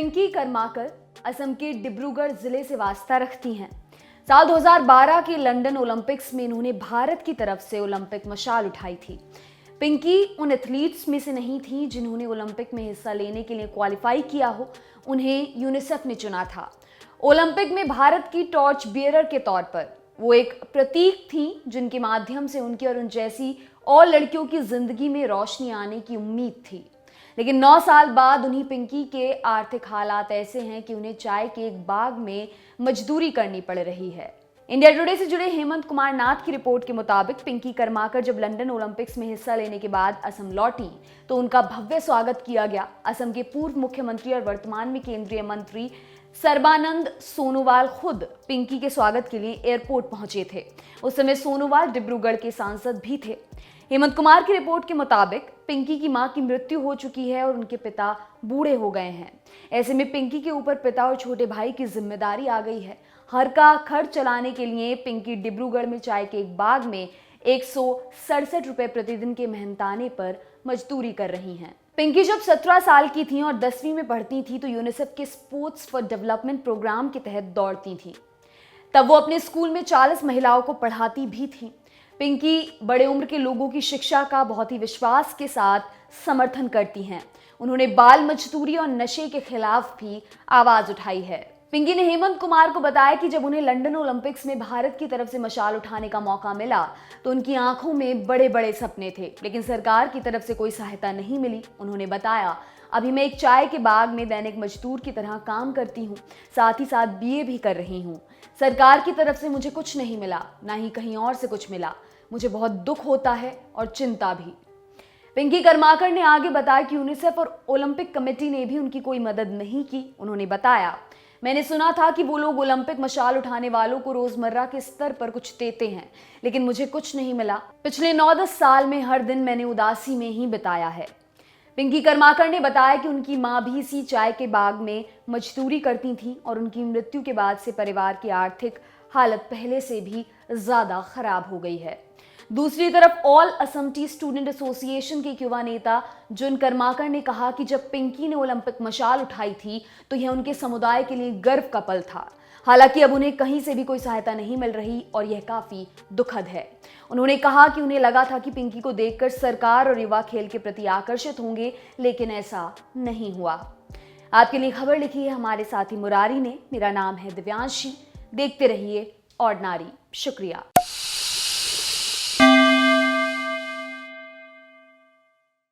पिंकी कर्माकर असम के डिब्रूगढ़ जिले से वास्ता रखती हैं। साल 2012 के लंदन ओलंपिक्स में इन्होंने भारत की तरफ से ओलंपिक मशाल उठाई थी। पिंकी उन एथलीट्स में से नहीं थी जिन्होंने ओलंपिक में हिस्सा लेने के लिए क्वालिफाई किया हो। उन्हें यूनिसेफ ने चुना था। ओलंपिक में भारत की टॉर्च बियरर के तौर पर वो एक प्रतीक थी जिनके माध्यम से उनकी और उन जैसी और लड़कियों की जिंदगी में रोशनी आने की उम्मीद थी। लेकिन 9 साल बाद उन्हीं पिंकी के आर्थिक हालात ऐसे हैं कि उन्हें चाय के एक बाग में मजदूरी करनी पड़ रही है। इंडिया टुडे से जुड़े हेमंत कुमार नाथ की रिपोर्ट के मुताबिक पिंकी कर्माकर जब लंदन ओलंपिक्स में हिस्सा लेने के बाद असम लौटी तो उनका भव्य स्वागत किया गया। असम के पूर्व मुख्यमंत्री और वर्तमान में केंद्रीय मंत्री सर्बानंद सोनोवाल खुद पिंकी के स्वागत के लिए एयरपोर्ट पहुंचे थे। उस समय सोनोवाल डिब्रूगढ़ के सांसद भी थे। हेमंत कुमार की रिपोर्ट के मुताबिक पिंकी की मां की मृत्यु हो चुकी है और उनके पिता बूढ़े हो गए हैं। ऐसे में पिंकी के ऊपर पिता और छोटे भाई की जिम्मेदारी आ गई है। घर का खर्च चलाने के लिए पिंकी डिब्रूगढ़ में चाय के एक बाग में 167 रुपए प्रतिदिन के मेहनताने पर मजदूरी कर रही हैं। पिंकी जब 17 साल की थी और 10वीं में पढ़ती थी तो यूनिसेफ के स्पोर्ट्स फॉर डेवलपमेंट प्रोग्राम के तहत दौड़ती थी। तब वो अपने स्कूल में 40 महिलाओं को पढ़ाती भी थी। पिंकी बड़े उम्र के लोगों की शिक्षा का बहुत ही विश्वास के साथ समर्थन करती हैं। उन्होंने बाल मजदूरी और नशे के खिलाफ भी आवाज उठाई है। पिंकी ने हेमंत कुमार को बताया कि जब उन्हें लंदन ओलंपिक्स में भारत की तरफ से मशाल उठाने का मौका मिला तो उनकी आंखों में बड़े बड़े सपने थे, लेकिन सरकार की तरफ से कोई सहायता नहीं मिली। उन्होंने बताया, अभी मैं एक चाय के बाग में दैनिक मजदूर की तरह काम करती हूँ, साथ ही साथ बीए भी कर रही हूँ। सरकार की तरफ से मुझे कुछ नहीं मिला, ना ही कहीं और से कुछ मिला। मुझे बहुत दुख होता है और चिंता भी। पिंकी कर्माकर ने आगे बताया कि यूनिसेफ और ओलंपिक कमेटी ने भी उनकी कोई मदद नहीं की। उन्होंने बताया, मैंने सुना था कि वो लोग ओलंपिक मशाल उठाने वालों को रोजमर्रा के स्तर पर कुछ देते हैं, लेकिन मुझे कुछ नहीं मिला। पिछले 9-10 साल में हर दिन मैंने उदासी में ही बिताया है। पिंकी कर्माकर ने बताया कि उनकी मां भी इसी चाय के बाग में मजदूरी करती थी और उनकी मृत्यु के बाद से परिवार की आर्थिक हालत पहले से भी ज्यादा खराब हो गई है। दूसरी तरफ all Assam T student association के युवा नेता जुन कर्माकर ने कहा कि जब पिंकी ने ओलंपिक मशाल उठाई थी तो यह उनके समुदाय के लिए गर्व का पल था। हालांकि अब उन्हें कहीं से भी कोई सहायता नहीं मिल रही और यह काफी दुखद है। उन्होंने कहा कि उन्हें लगा था कि पिंकी को देखकर सरकार और युवा खेल के प्रति आकर्षित होंगे, लेकिन ऐसा नहीं हुआ। आपके लिए खबर लिखी है हमारे साथी मुरारी ने। मेरा नाम है दिव्यांशी। देखते रहिए ऑर्डिनरी। शुक्रिया।